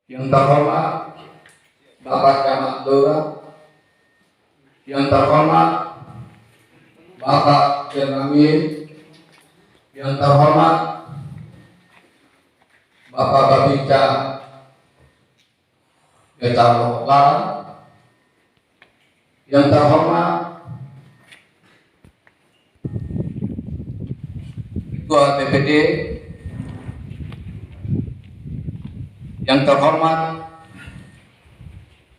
Yang terhormat Bapak Camat Lura, yang terhormat Bapak Jernamin, yang terhormat Bapak Babinca Desa Loklar, yang terhormat Ketua DPD, yang terhormat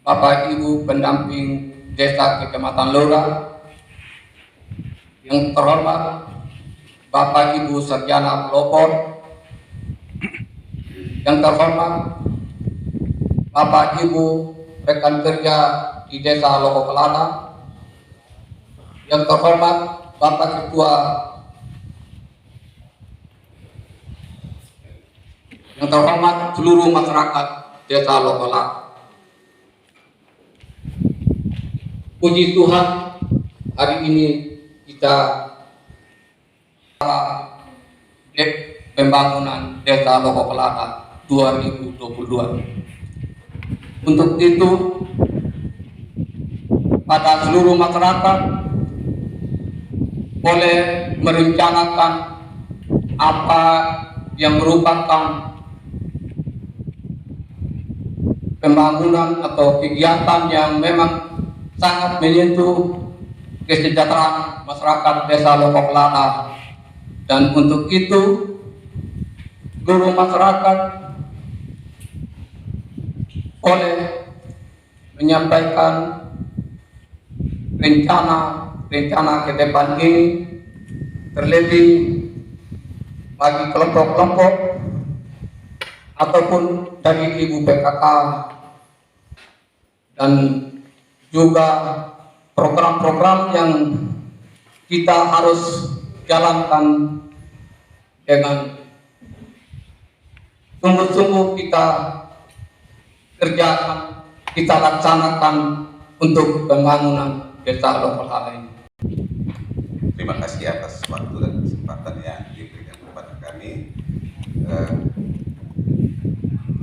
Bapak Ibu pendamping Desa Kecamatan Lura, yang terhormat Bapak Ibu Sarjana pelopor, yang terhormat Bapak Ibu rekan kerja di Desa Loko Kelana, yang terhormat Bapak Ketua, yang terhormat seluruh masyarakat Desa Loko Kelana. Puji Tuhan, hari ini kita pembangunan Desa Loko Kelana 2022. Untuk itu, pada seluruh masyarakat boleh merencanakan apa yang merupakan pembangunan atau kegiatan yang memang sangat menyentuh kesejahteraan masyarakat Desa Loko Kelana. Dan untuk itu, seluruh masyarakat boleh menyampaikan rencana ke depan ini, terlebih bagi kelompok-kelompok ataupun dari ibu PKK dan juga program-program yang kita harus jalankan dengan sungguh-sungguh kita kerjakan, kita laksanakan untuk pembangunan Desa Loko Kelana ini. Terima kasih atas waktu dan kesempatan yang diberikan kepada kami.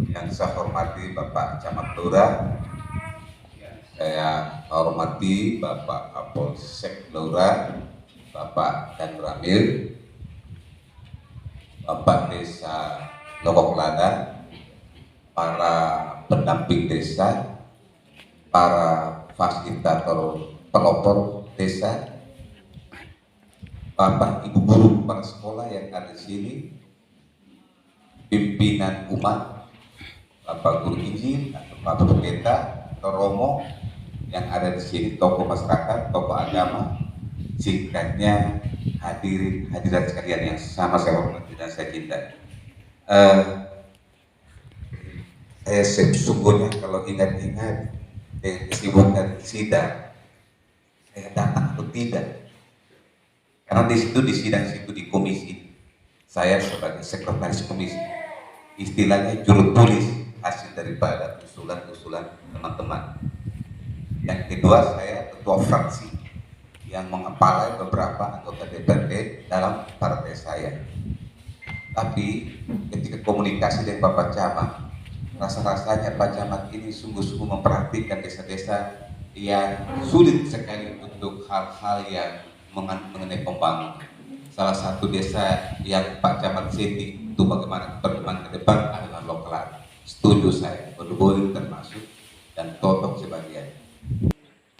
Yang saya hormati Bapak Camat Lura, saya hormati Bapak Kapolsek Lura, Bapak Dan Ramil, Bapak Desa Loko Kelana, para pendamping desa, para fasilitator pelopor desa, Bapak Ibu guru kepala sekolah yang ada di sini, pimpinan umat, Bapak Guru Injil atau Bapak Pendeta atau Romo yang ada di sini, tokoh masyarakat, tokoh agama, singkatnya hadirat sekalian yang sama saya hormati dan saya cintai. Saya sesungguhnya kalau ingat-ingat kesibukan sidang, saya datang atau tidak? Karena di sidang situ di komisi, saya sebagai sekretaris komisi, istilahnya juru tulis hasil daripada usulan-usulan teman-teman. Yang kedua, saya ketua fraksi yang mengepalai beberapa anggota DPRD dalam partai saya. Tapi ketika komunikasi dengan Bapak Camat, rasa-rasanya Pak Camat ini sungguh-sungguh memperhatikan desa-desa yang sulit sekali untuk hal-hal yang mengenai pembangunan. Salah satu desa yang Pak Camat setting untuk bagaimana perkembangan ke depan adalah Loko Kelana. Setuju saya, Bodoboin termasuk dan Totok sebagian.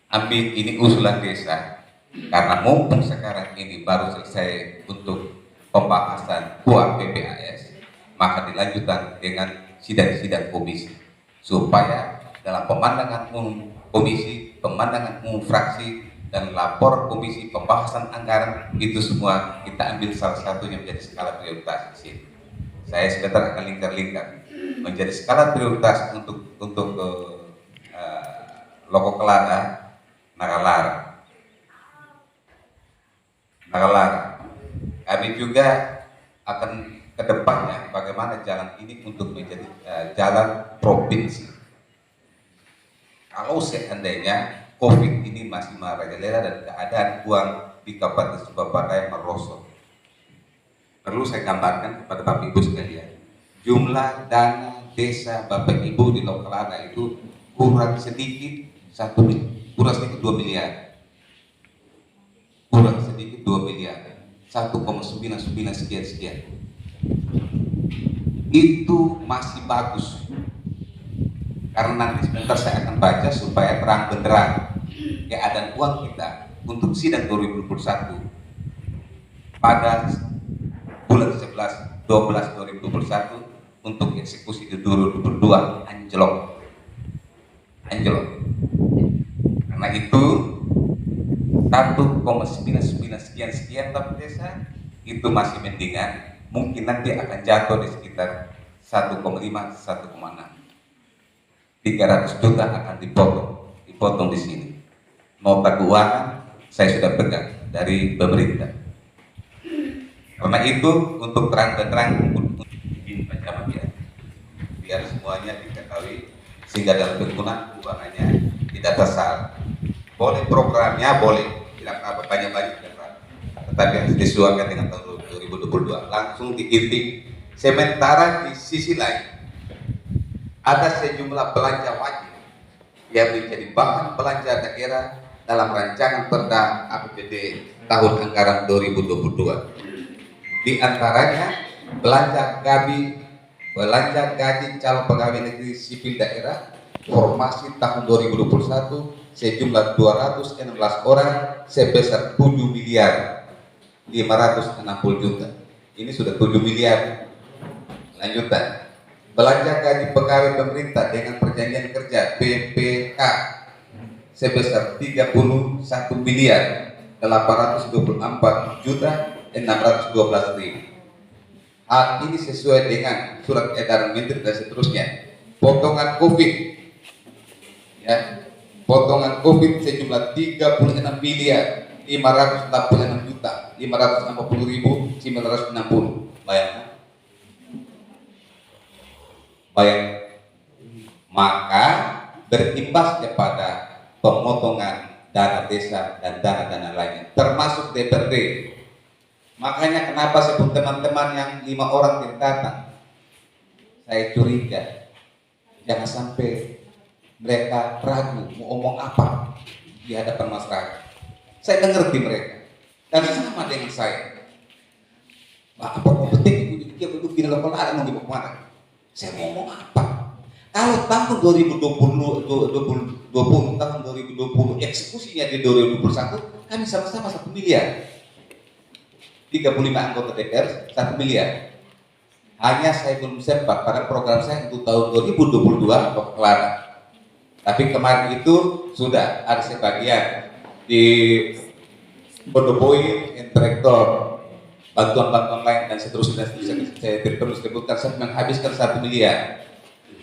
Ambil ini usulan desa, karena mumpung sekarang ini baru selesai untuk pembahasan KUA PPAS, maka dilanjutkan dengan sidang-sidang komisi, supaya dalam pemandangan umum komisi, pemandangan umum fraksi, dan lapor komisi pembahasan anggaran, itu semua kita ambil salah satunya menjadi skala prioritas di sini. Saya sebentar akan lingkar-lingkar menjadi skala prioritas untuk Loko Kelana, Nagalara. Kami juga akan ke depannya bagaimana jalan ini untuk menjadi jalan provinsi. Kalau seandainya COVID ini masih merajalela dan keadaan uang di Kabupaten Sumba Barat merosot, perlu saya gambarkan kepada Bapak Ibu sekalian, jumlah dana desa Bapak Ibu di Lokalana itu kurang sedikit 2 miliar, kurang sedikit 2 miliar, 1,99 sekian. Itu masih bagus, karena nanti sebentar saya akan baca supaya terang benderang keadaan uang kita untuk sidang 2021 pada bulan 11/12/2021 untuk eksekusi di 2022 anjlok. Karena itu 1,99 sekian Bapak Desa itu masih mendingan, mungkin nanti akan jatuh di sekitar 1,5 1,6. 300 juta akan dipotong di sini. Nota keuangan saya sudah pegang dari pemerintah. Karena itu untuk terang dan terang bikin macam biar semuanya diketahui, sehingga dalam penggunaan keuangannya tidak tersalah. Boleh programnya boleh, tidak apa banyak-banyak, tetapi harus disesuaikan dengan tahun 2022. Langsung dihitung. Sementara di sisi lain ada sejumlah belanja wajib yang menjadi bahan belanja daerah dalam rancangan Perda APBD tahun anggaran 2022. Di antaranya belanja gaji calon pegawai negeri sipil daerah formasi tahun 2021 sejumlah 216 orang sebesar 7 miliar 560 juta. Ini sudah 7 miliar. Lanjutan, belanja gaji pegawai pemerintah dengan perjanjian kerja PPK sebesar 31 miliar 824 juta 612.000. Hal ini sesuai dengan surat edaran Menteri dan seterusnya. Potongan COVID, ya, potongan COVID sejumlah 36 miliar 586 juta 560.960. Bayang. Maka berimbas kepada pemotongan dana desa dan dana-dana lainnya, termasuk DPRD. Makanya kenapa sebut teman-teman yang 5 orang yang datang, saya curiga jangan sampai mereka ragu mau omong apa di hadapan masyarakat. Saya mengerti mereka dan sama dengan saya. Apa penting dia duduk di dalam kepala mau dibawa kemana? Saya mau ngomong apa? Kalau tahun 2020 tahun 2020 eksekusinya di 2021 kami sama-sama 1 miliar. 35 anggota DPR 1 miliar. Hanya saya belum sempat pada program saya untuk tahun 2022 kelar. Tapi kemarin itu sudah ada sebagian di Bodoboy, Interaktor, bantuan-bantuan lain dan seterusnya. Saya tidak perlu sebutkan, saya menghabiskan 1 miliar.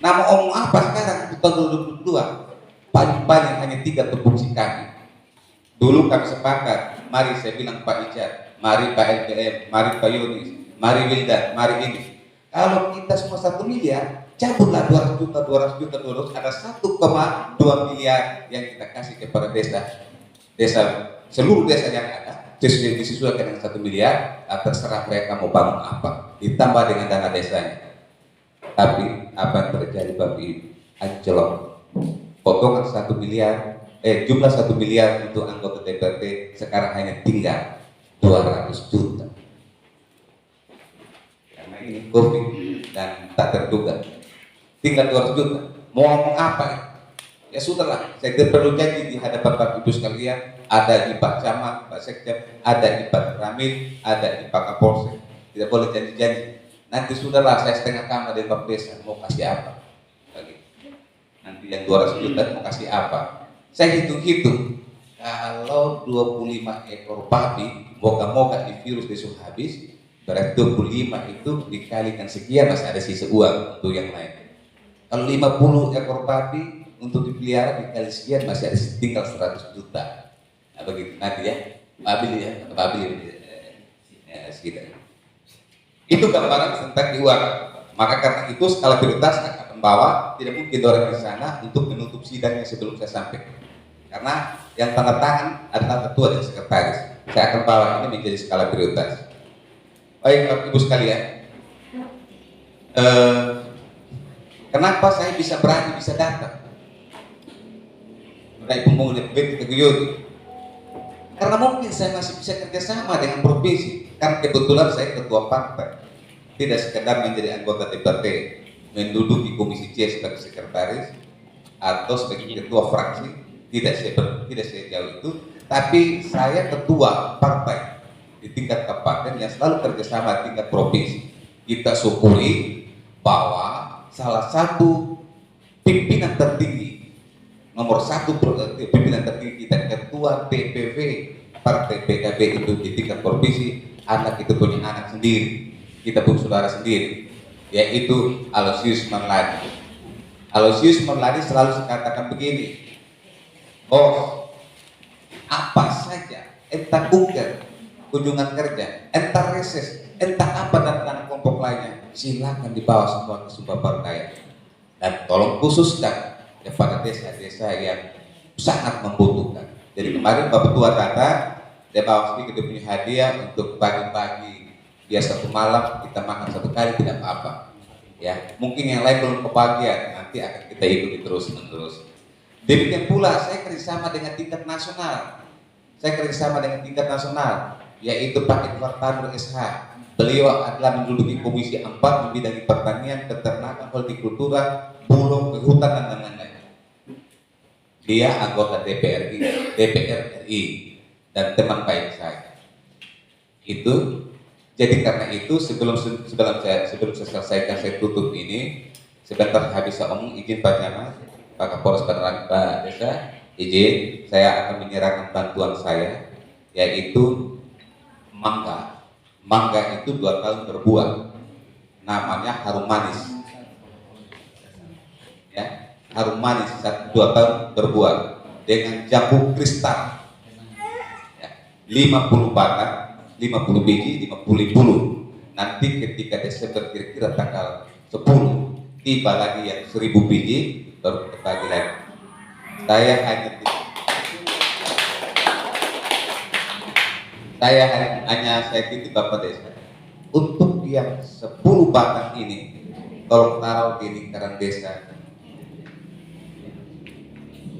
Nah, mau ngomong apa sekarang untuk tahun 2022? Paling-paling hanya 3 tupoksi kami. Dulu kami sepakat, mari saya bilang Pak Ijar, mari Pak LPM, mari Pak Yunis, mari Wildan, mari ini. Kalau kita semua 1 miliar, cabutlah 200 juta, ada 1,2 miliar yang kita kasih kepada desa, seluruh desa yang ada, disesuaikan dengan 1 miliar, terserah mereka mau bangun apa, ditambah dengan dana desanya. Tapi apa yang terjadi Bapak Ibu? Anjlok. Potongan 1 miliar, jumlah 1 miliar untuk anggota DPRD sekarang hanya tinggal 200 juta. Karena ini COVID dan tak terduga. Tinggal 200 juta. Mau ngomong apa? Ya sudahlah, saya tidak perlu janji di hadapan Bapak Ibu sekalian. Ada di Pak Camat, Pak Sekjap, ada di Pak Ramil, ada di Pak Kapolsek. Tidak boleh janji-janji. Nanti sudahlah, saya setengah kamar dari Bapak Desa, mau kasih apa? Nanti yang 200 juta mau kasih apa? Saya hitung-hitung, kalau 25 ekor babi, moga-moga di virus besok habis, berarti 25 itu dikalikan sekian masih ada sisa uang untuk yang lain. Kalau 50 ekor babi untuk dipelihara dikali sekian masih ada tinggal 100 juta. Nah begitu nanti ya, babi ya, sekitar. Itu gambaran tentang uang. Maka karena itu skala prioritas akan bawa, tidak mungkin orang di sana untuk menutup sidangnya sebelum saya sampai. Karena yang tanda tangan adalah ketua dan sekretaris. Saya akan bawa ini menjadi skala prioritas. Baik Bapak Ibu sekalian, Kenapa saya bisa berani, bisa datang? Naik punggung dan ke Guyudi. Karena mungkin saya masih bisa kerjasama dengan provinsi. Karena kebetulan saya ketua partai. Tidak sekedar menjadi anggota DPRD, menduduki komisi C sebagai sekretaris atau sebagai ketua fraksi. Tidak sejauh itu. Tapi saya ketua partai di tingkat kabupaten yang selalu kerjasama tingkat provinsi. Kita syukuri bahwa salah satu pimpinan tertinggi, nomor satu pimpinan tertinggi kita, ketua DPW partai PKB itu di tingkat provinsi, anak itu punya anak sendiri, kita punya saudara sendiri, yaitu Aloysius Marladi. Aloysius Marladi selalu katakan begini, oh apa saja, entah kunjungan kerja, entah reses, entah apa dan kelompok lainnya, silakan dibawa semua ke Sumba Partai. Dan tolong khususkan kepada desa-desa yang sangat membutuhkan. Jadi kemarin Bapak Tua datang, dia bawa sedikit, dia punya hadiah untuk pagi-pagi. Biasa satu malam kita makan satu kali tidak apa-apa. Ya, mungkin yang lain belum kebagian, nanti akan kita ikuti terus-menerus. Demikian pula saya kerjasama dengan tingkat nasional. Yaitu Pak Edward Tanur SH. Beliau adalah menduduki Komisi 4 membidangi pertanian, peternakan, hortikultura, bulog, kehutanan dan lain-lain. Dia anggota DPR RI dan teman baik saya. Itu jadi karena itu sebelum saya selesaikan, saya tutup ini sebentar habis saya omong, izin Pak Camat, Pak Kapolres, Pak Desa, izin saya akan menyerahkan bantuan saya, yaitu mangga itu 2 tahun berbuah, namanya Harum Manis, ya, Harum Manis 2 tahun berbuah dengan jambu kristal, ya, 50 batang, 50 biji, 50 bulu. Nanti ketika Desember kira-kira tanggal 10 tiba lagi yang 1000 biji baru kita bagi lagi. Saya titip Bapak Desa untuk yang 10 batang ini tolong taruh di lingkaran desa,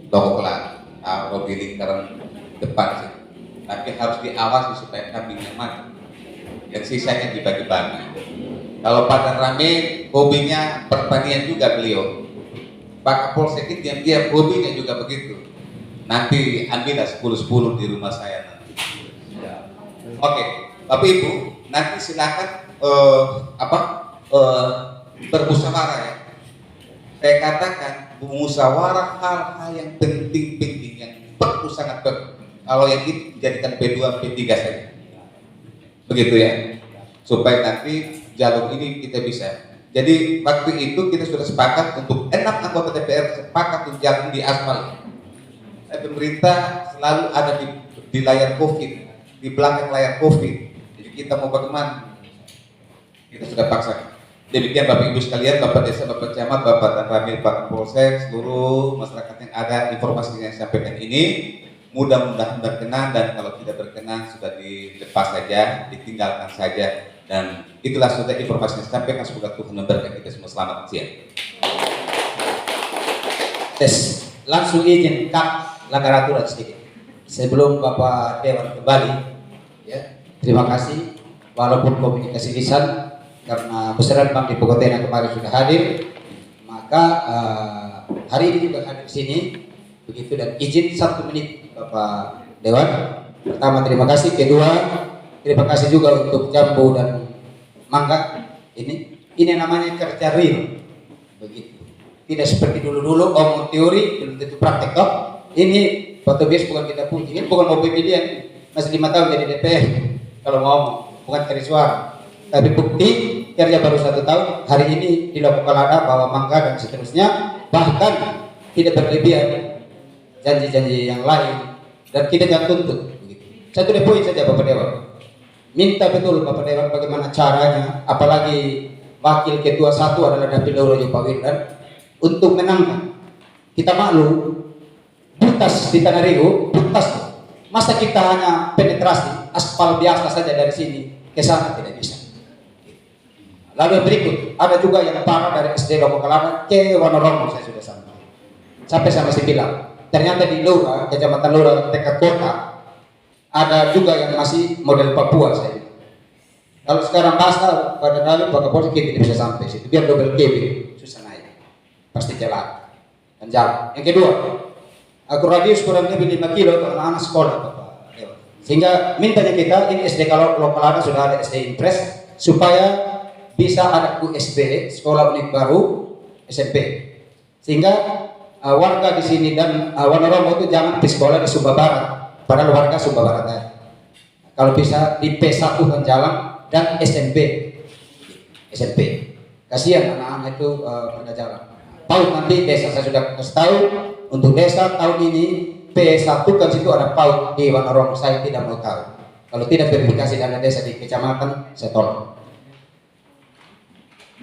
toko kelar, taruh di lingkaran depan sih. Tapi harus diawasi supaya kambingnya mati. Yang sisanya dibagi-bagi. Kalau pada rame, hobinya pertanian juga beliau. Pak Kapolsek diam-diam hobinya juga begitu. Nanti ambillah 10-10 di rumah saya nanti. Oke, Bapak Ibu, nanti silakan bermusyawarah ya. Saya katakan bermusyawarah hal-hal yang penting-penting yang perlu sangat kalau yang itu dijadikan P2, P3 saja. Begitu ya. Supaya nanti jalur ini kita bisa. Jadi waktu itu kita sudah sepakat untuk 6 anggota DPR sepakat untuk jalan di aspal. Pemerintah selalu ada di layar COVID, di belakang layar COVID. Jadi kita mau bagaimana? Kita sudah paksa. Demikian Bapak Ibu sekalian, Bapak Desa, Bapak Camat, Bapak Dan Ramil, Pak Kapolsek, seluruh masyarakat yang ada, informasi yang saya sampaikan ini mudah-mudahan berkenan, dan kalau tidak berkenan sudah dilepas saja, ditinggalkan saja, dan itulah sudah informasi yang saya sampaikan. Semoga Tuhan memberkati kita semua. Selamat siang. Tes, langsung izin Kak langgar aturan sedikit sebelum Bapak Dewan kembali ya. Terima kasih walaupun komunikasi lisan karena besaran Bank di Bogor yang kemarin sudah hadir, maka hari ini juga hadir sini begitu, dan izin 1 menit Bapak Dewan. Pertama terima kasih, kedua terima kasih juga untuk jambu dan mangga ini namanya kerja real begitu, tidak seperti dulu-dulu omong teori belum tentu praktek toh. Ini foto bias bukan kita puji, ini bukan mau pemilihan, masih 5 tahun jadi DPR kalau mau bukan cari suara, tapi bukti kerja baru 1 tahun. Hari ini dilakukan ada bawa mangga dan seterusnya, bahkan tidak berlebihan janji-janji yang lain, dan kita jangan tuntut begitu. 1 poin saja Bapak Dewan, minta betul Bapak Dewan bagaimana caranya, apalagi wakil ketua 1 adalah Dapil Dauro Pak Wirdan, untuk menangkan. Kita maklum butas di Tanah Rigo, butas, masa kita hanya penetrasi aspal biasa saja dari sini ke sana, tidak bisa. Lalu yang berikut, ada juga yang parah dari SD Lokokalana ke Wonoromo, saya sudah sampai saya masih bilang. Ternyata di Lura, Kecamatan Lura, dekat kota, ada juga yang masih model Papua saya bilang. Kalau sekarang pasar pada lalu Pak Kapolri kita tidak bisa sampai situ, biar double KB, susah naik, pasti celaka dan jalan. Yang kedua, aku radius kurang lebih 5 kilo untuk anak-anak sekolah, Bapak Dewan. Sehingga mintanya kita, ini SD kalau Lokalana sudah ada SD Impres, supaya bisa ada USB, sekolah unik baru, SMP. Sehingga warga di sini dan Wonoromo itu jangan di sekolah di Sumba Barat, padahal warga Sumba Barat aja. Kalau bisa di P1 kan jalan dan SMP. Kasihan anak-anak itu pada jalan. PAUD nanti desa saya sudah kasih tahu untuk desa tahun ini P1 kan situ ada PAUD di Wonoromo, saya tidak mau tahu. Kalau tidak verifikasi dana desa di kecamatan saya tolong.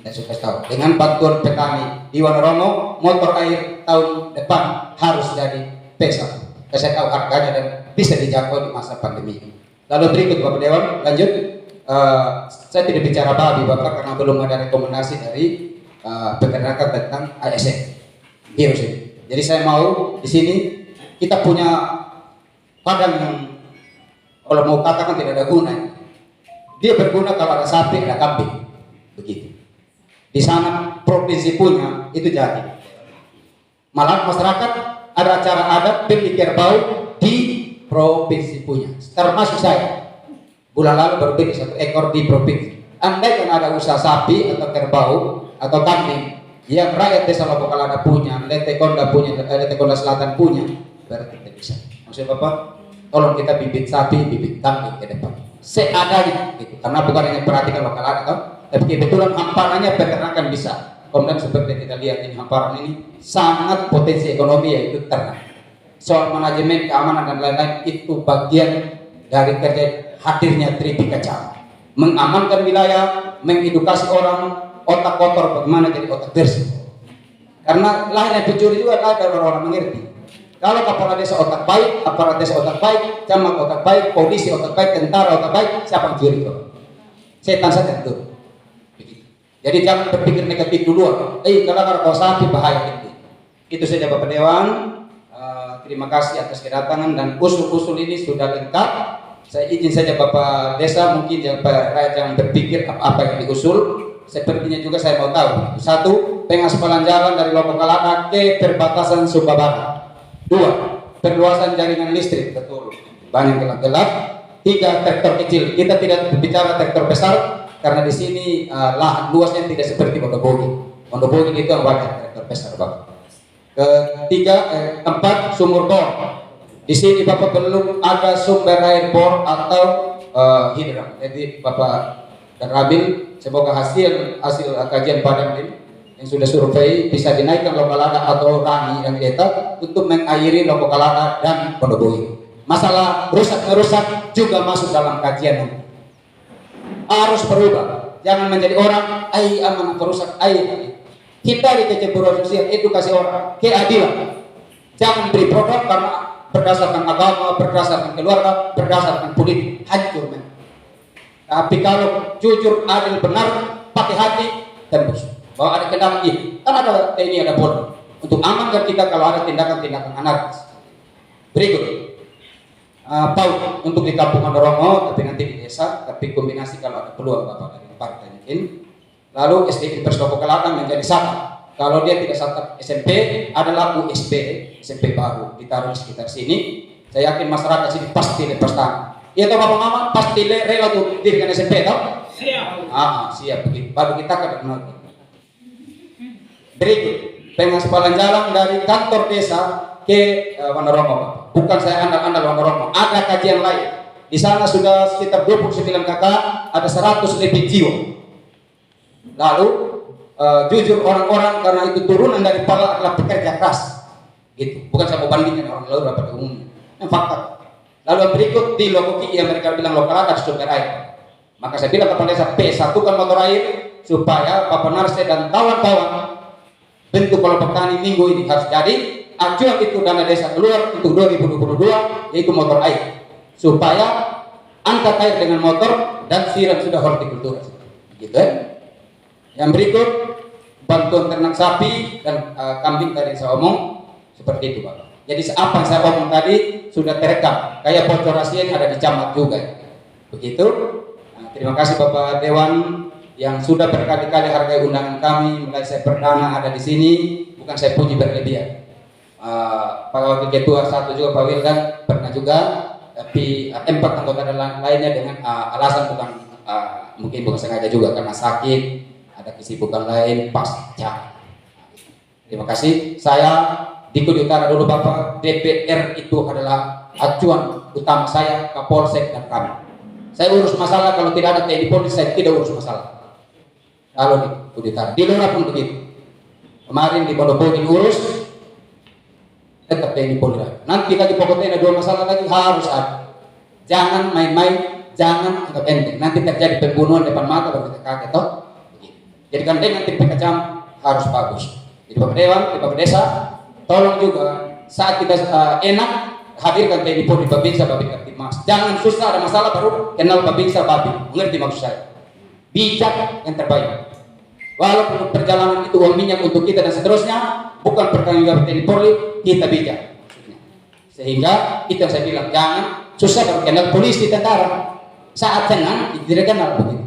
Saya sudah tahu dengan bantuan petani di Wonoromo motor air tahun depan harus jadi P1. Saya tahu harganya dan bisa dijangkau di masa pandemi. Lalu berikut Bapak Dewan, lanjut. Saya tidak bicara babi Bapak karena belum ada rekomendasi dari peternakan tentang ASF virus ini. Jadi saya mau di sini kita punya padang yang kalau mau katakan tidak ada guna. Dia berguna kalau ada sapi, ada kambing, begitu. Di sana provinsi punya itu jadi. Malah masyarakat ada acara adat pilih kerbau di provinsi punya, termasuk saya. Bulan lalu baru beli 1 ekor di provinsi. Andai kan ada usaha sapi atau kerbau atau kambing yang rakyat desa Lokokalana punya, Letekonda punya, Letekonda Selatan punya, berarti kita bisa. Maksud Bapak, tolong kita bibit sapi, bibit kambing ke depan. Seadanya, gitu. Karena bukan hanya perhatikan Lokalana, kan? Tapi kebetulan hamparannya peternakan bisa. Kemudian seperti kita lihat ini hamparan ini sangat potensi ekonomi yaitu ternak. Soal manajemen keamanan dan lain-lain itu bagian dari kerja hadirnya Tripika Camat. Mengamankan wilayah, mengedukasi orang, otak kotor bagaimana jadi otak bersih. Karena lainnya pencuri juga ada orang-orang mengerti. Kalau kepala desa otak baik, aparat desa otak baik, camat otak baik, polisi otak baik, tentara otak baik, siapa yang curi itu? Setan saja itu. Jadi jangan berpikir negatif dulu. Kalau kau sapi bahaya itu. Itu saja Bapak Dewan. Terima kasih atas kedatangan dan usul-usul ini sudah lengkap. Saya izin saja Bapak Desa mungkin rakyat yang berpikir apa yang diusul. Sepertinya juga saya mau tahu. 1. Pengaspalan jalan dari Lokokalana ke perbatasan Sumba Barat. 2. Perluasan jaringan listrik, betul. Banyak gelap-gelap. 3. Traktor kecil. Kita tidak berbicara traktor besar karena di sini lahan luasnya tidak seperti Mondobogi. Mondobogi itu yang banyak traktor besar, Bapak. Keempat, sumur bor. Di sini Bapak belum ada sumber air bor atau hidrang. Jadi Bapak dan Rabil, semoga hasil kajian Badan yang sudah survei bisa dinaikkan Lokalana atau Rangi yang kita untuk mengairi Lokalana dan Mondobogi. Masalah rusak-merusak juga masuk dalam kajian ini. Harus berubah. Jangan menjadi orang aman perusak air. Kita di kecemburuan sosial, edukasi orang, keadilan. Jangan beri program karena berdasarkan agama, berdasarkan keluarga, berdasarkan politik, hancur men. Tapi kalau jujur, adil, benar, pakai hati, tembus. Bahwa ada kendaraan ini, kan ada TNI, ada Polri. Untuk amankan kita kalau ada tindakan-tindakan anarkis. Berikut. PAUD untuk di Kampung Wonoromo, tapi nanti di desa, tapi kombinasi kalau ada peluang Bapak dari partai mungkin. Lalu SD Impres Lokokalana menjadi satu. Kalau dia tidak satu SMP adalah USB, SMP baru ditaruh di sekitar sini. Saya yakin masyarakat sini pasti lepas tangan. Iya toh Bapak Mama pasti rela untuk dirikan SMP toh? Siap. Siap begitu. Baru kita akan menonton. Berikut pengaspalan jalan dari kantor desa ke Wonoromo. Bukan saya andal Wonoromo. Ada kajian lain. Di sana sudah sekitar 29 kakak, ada 100 lebih jiwa. Lalu jujur orang-orang karena itu turunan dari para adalah pekerja keras, gitu. Bukan saya mau bandingkan orang lain pada umumnya. Yang fakta. Lalu yang berikut di Lokoki yang mereka bilang Lokalana sumber air. Maka saya bilang kepada desa P1 kan motor air supaya Bapak Narse dan kawan-kawan bentuk kelompok tani minggu ini harus jadi acuan itu dana desa keluar untuk 2022 yaitu motor air supaya angkat air dengan motor dan siram sudah hortikultura, gitu. Yang berikut bantuan ternak sapi dan kambing tadi saya omong seperti itu Bapak. Jadi apa yang saya omong tadi sudah terekam, kayak bocor rahasia ada di camat juga. Begitu. Nah, terima kasih Bapak Dewan yang sudah berkali-kali hargai undangan kami. Mulai saya perdana ada di sini, bukan saya puji berlebihan. Pak Wakil Ketua satu juga Pak Wildan pernah juga, tapi 4 anggota lainnya dengan alasan bukan mungkin bukan sengaja juga karena sakit, ada kesibukan lain pasca. Terima kasih. Saya Diko di Utara dulu Bapak, DPR itu adalah acuan utama saya, Kapolsek dan kami. Saya urus masalah, kalau tidak ada TNI Polri saya tidak urus masalah. Kalau di Utara, di luar pun begitu. Kemarin di Pondokopi diurus, tetap TNI Polri. Nanti lagi pokoknya ada 2 masalah lagi harus ada. Jangan main-main, jangan anggap enteng. Nanti terjadi pembunuhan depan mata baru kita kaget toh. Jadi kan dengan tim PKCAM harus bagus. Jadi Bapak Dewan, Bapak Desa, tolong juga saat kita enak hadirkan TNI Polri, Babinsa, Babinsa, Mas. Jangan susah ada masalah baru kenal Babinsa, Babin. Mengerti maksud saya? Bijak yang terbaik. Walaupun perjalanan itu uang minyak untuk kita dan seterusnya, bukan pertanggung TNI Polri, kita bijak. Sehingga itu yang saya bilang, jangan susah baru kenal polisi, tentara. Saat senang tidak kenal begitu.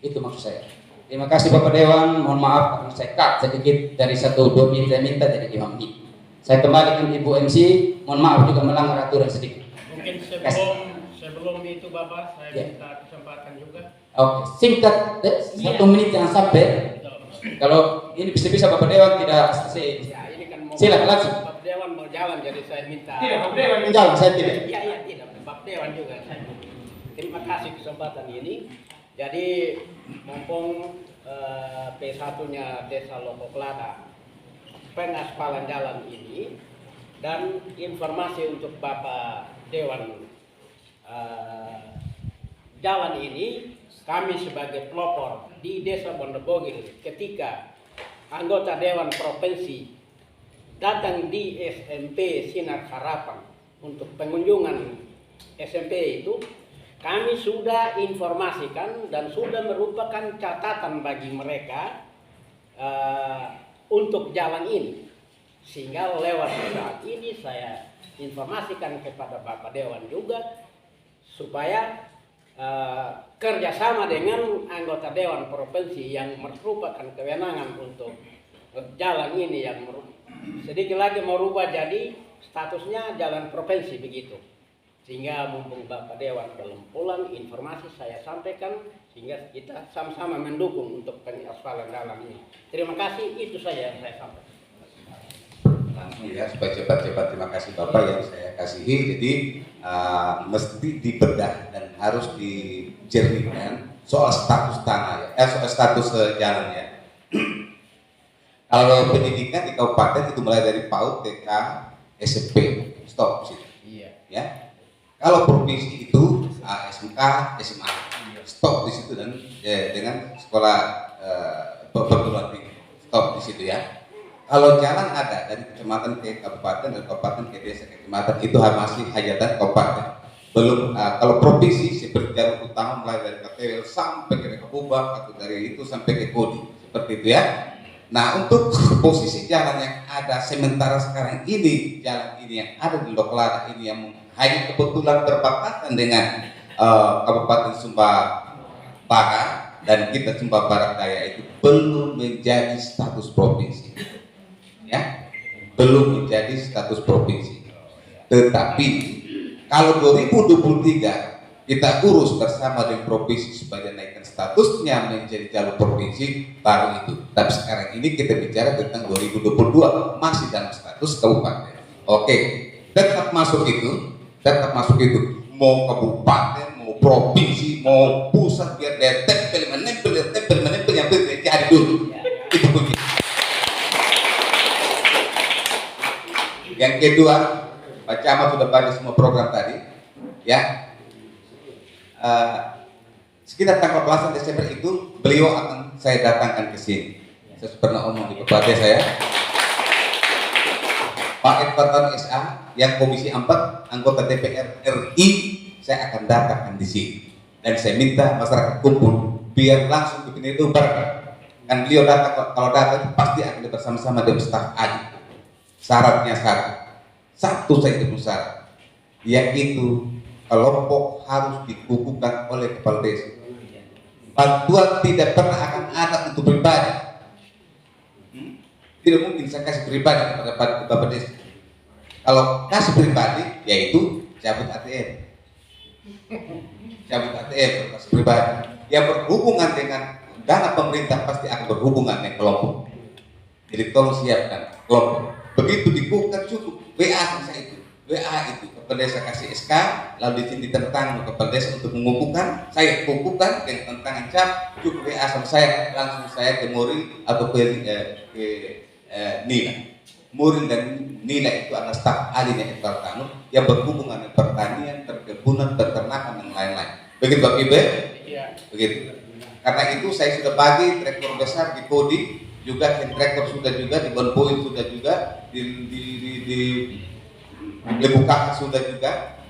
Itu maksud saya. Terima kasih Bapak Dewan, mohon maaf karena saya cut sedikit dari 1-2 menit saya minta jadi 5 menit. Saya kembalikan Ibu MC, mohon maaf juga melanggar aturan sedikit. Mungkin sebelum itu Bapak, saya minta kesempatan juga. Oke, singkat, 1 menit jangan sampai. Kalau ini bisa Bapak Dewan tidak Ya, ini kan mau silakan langsung. Bapak Dewan mau jalan, jadi saya minta. Tidak, Bapak Dewan menjalan, saya tidak. Iya, tidak. Bapak Dewan juga. Terima kasih kesempatan ini. Jadi mumpung P1-nya Desa Lokoklada pengaspalan jalan ini dan informasi untuk Bapak Dewan jalan ini, kami sebagai pelopor di Desa Pondobogil ketika anggota Dewan Provinsi datang di SMP Sinar Harapan untuk pengunjungan SMP itu, kami sudah informasikan dan sudah merupakan catatan bagi mereka untuk jalan ini. Sehingga lewat saat ini saya informasikan kepada Bapak Dewan juga supaya kerjasama dengan anggota Dewan Provinsi yang merupakan kewenangan untuk jalan ini yang sedikit lagi merubah jadi statusnya jalan provinsi begitu. Sehingga mumpung Bapak Dewan belum pulang, informasi saya sampaikan sehingga kita sama-sama mendukung untuk pengaspalan jalan ini. Terima kasih, itu saja yang saya sampaikan. Ya, supaya cepat-cepat terima kasih Bapak yang saya kasihi. Jadi mesti dibedah dan harus dijernihkan soal status tanah, soal status jalannya. Kalau pendidikan di kabupaten itu mulai dari PAUD, TK, SMP, stop situ. Iya. Ya. Kalau provinsi itu SMK, SMA, stop di situ dan dengan sekolah perguruan tinggi, stop di situ ya. Kalau jalan ada dari kecamatan ke kabupaten dan kabupaten ke desa ke kecamatan itu masih hajatan kabupaten. Belum kalau provinsi seperti jalan utama mulai dari KTL sampai ke Kubah atau dari itu sampai ke Kodi seperti itu ya. Nah untuk posisi jalan yang ada sementara sekarang ini, jalan ini yang ada di Loklada ini yang hanya kebetulan berbatasan dengan Kabupaten Sumba Barat dan kita Sumba Barat Daya itu belum menjadi status provinsi, ya, belum menjadi status provinsi. Tetapi kalau 2023 kita urus bersama dengan provinsi supaya naikkan statusnya menjadi jalur provinsi baru itu. Tapi sekarang ini kita bicara tentang 2022 masih dalam status kabupaten. Oke, tetap masuk itu. Tetap masuk itu, mau kabupaten, mau provinsi, mau pusat, biar dia tempel menempel yang penting cari dulu. Itu begitu. Yang kedua, Pak Camat sudah banyak semua program tadi, ya. Sekitar tanggal belasan Desember itu beliau akan saya datangkan ke sini. Saya pernah omong di kepala saya. Pak Edward SA yang Komisi 4 anggota DPR RI saya akan datangkan di sini dan saya minta masyarakat kumpul biar langsung bikin itu bareng Kan beliau datang, kalau datang itu pasti akan bersama-sama dengan staf ahli. Syaratnya satu saja syarat, yaitu kelompok harus dikukuhkan oleh kepala desa. Bantuan tidak pernah akan ada untuk pribadi. Tidak mungkin saya kasih pribadi kepada Bapak Desa. Kalau kasih pribadi, yaitu cabut ATM. Cabut ATM, kasih pribadi. Yang berhubungan dengan dana pemerintah pasti akan berhubungan dengan kelompok. Jadi tolong siapkan kelompok. Begitu dikukuhkan cukup WA saya itu. WA itu kepala desa kasih SK, lalu di sini ditentang kepala desa untuk mengukuhkan, saya kukuhkan dengan tantangan cap, cukup WA sama saya, langsung saya ke Muri atau ke Nila. Muri dan Nila itu adalah staf ahli dari Pertanu yang berhubungan dengan pertanian, perkebunan, peternakan dan lain-lain. Begitu Bapak Ibu? Iya. Begitu. Karena itu saya sudah bagi traktor besar di Kodi, juga hand traktor sudah juga di Bonpoint sudah juga di Lebukaka sudah juga.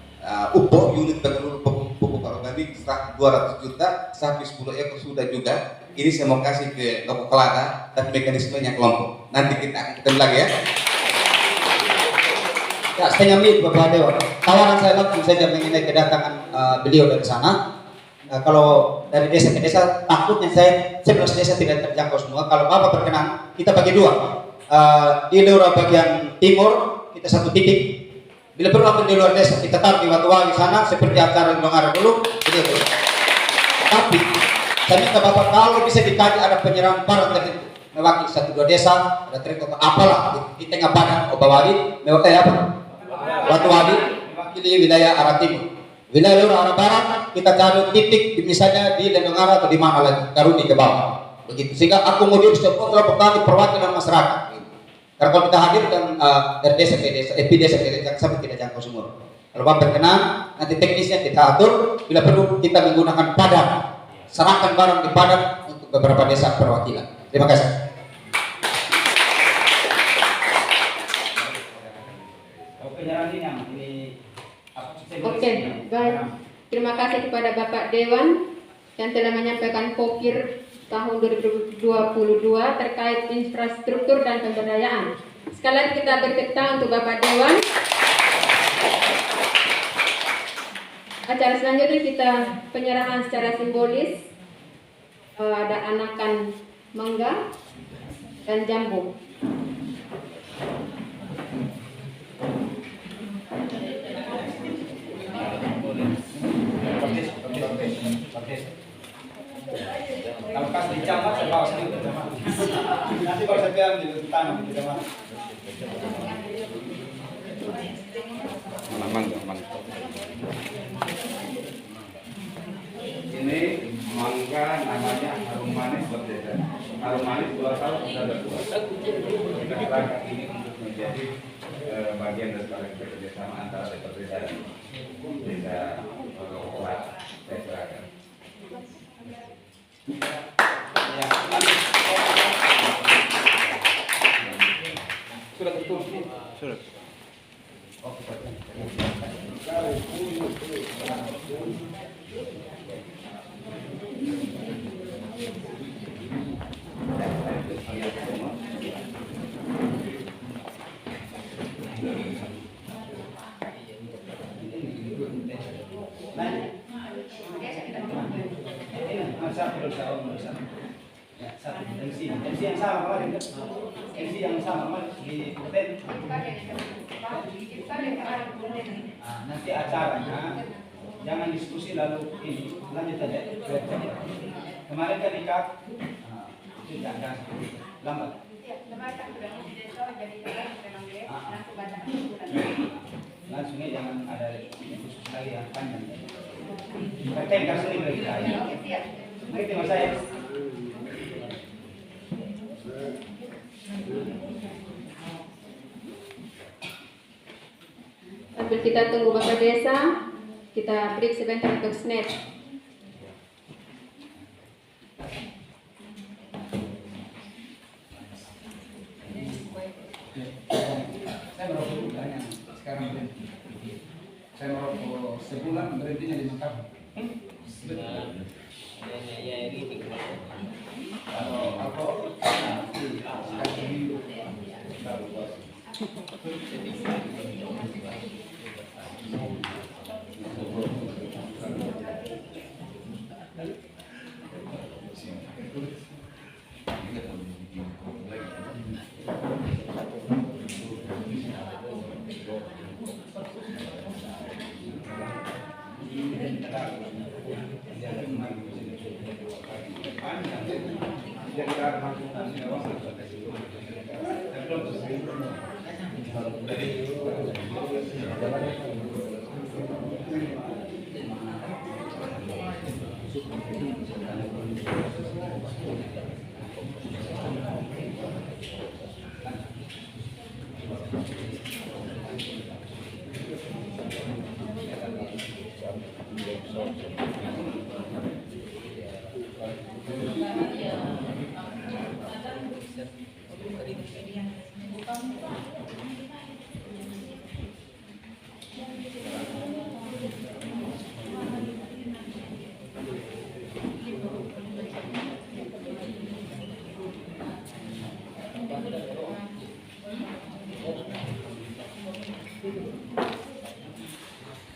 UPO unit pengelola pupuk organik 200 juta, sapi 10 ekor sudah juga. Ini saya mau kasih ke Loko Kelada dan mekanismenya kelompok. Nanti kita akan ketemu lagi ya. Ya, setengah menit Bapak Dewan. Tawaran saya langsung saja mengenai kedatangan beliau dari sana. Kalau dari desa ke desa, takutnya saya 11 desa tidak terjangkau semua. Kalau Bapak berkenan, kita bagi dua. Di luar bagian timur, kita satu titik. Bila perlu ambil di luar desa, kita taruh di Watuwali sana, seperti acara di Dongara dulu. Begitu. Tapi, saya minta Bapak kalau bisa dikaji ada penyerahan barang tertentu. Mewakili 1-2 desa, ada trik atau apalah di tengah badan Obawali, mewakili apa? Watuwali, mewakili wilayah arah timur. Wilayah luar arah barat, kita cari titik misalnya di Lendongara atau di mana lagi, Karuni ke bawah. Begitu, sehingga akomodir semua kelompok tani perwakilan masyarakat. Karena kalau kita hadirkan dari desa ke desa, desa ke desa, sampai tidak jangkau semua. Kalau Bapak berkenan, nanti teknisnya kita atur, bila perlu kita menggunakan padang. Serahkan barang di padang untuk beberapa desa perwakilan. Terima kasih. Oke, baik. Terima kasih kepada Bapak Dewan yang telah menyampaikan pokir tahun 2022 terkait infrastruktur dan pemberdayaan. Sekalian kita beri tepuk untuk Bapak Dewan. Acara selanjutnya kita penyerahan secara simbolis. Ada anakan mangga dan jambu. Kalau pas dicamat saya bawa sendiri. Nanti kalau saya bilang di tanah kita mah. Ini mangga namanya harum manis berdesa. Harum manis 2 tahun sudah berbuah. Kita serahkan ini untuk menjadi bagian dari kerjasama antara desa dan desa Kelada. Saya serahkan. Sudah tertulis. Sudah. MC yang sama kemarin kan? MC yang sama kemarin di Kuten. Nanti acaranya jangan diskusi lalu ini lanjut aja. Kemarin kan nikah, jangan lambat. Langsungnya jangan ada khusus lagi yang panjang. Kita sering lagi kita. Ngerti mas saya? Sambil kita tunggu Bapak Desa, kita break sebentar untuk snack. Saya merokok dulu sekarang berhenti. Saya merokok sebulan berhentinya 5 tahun. Thank you.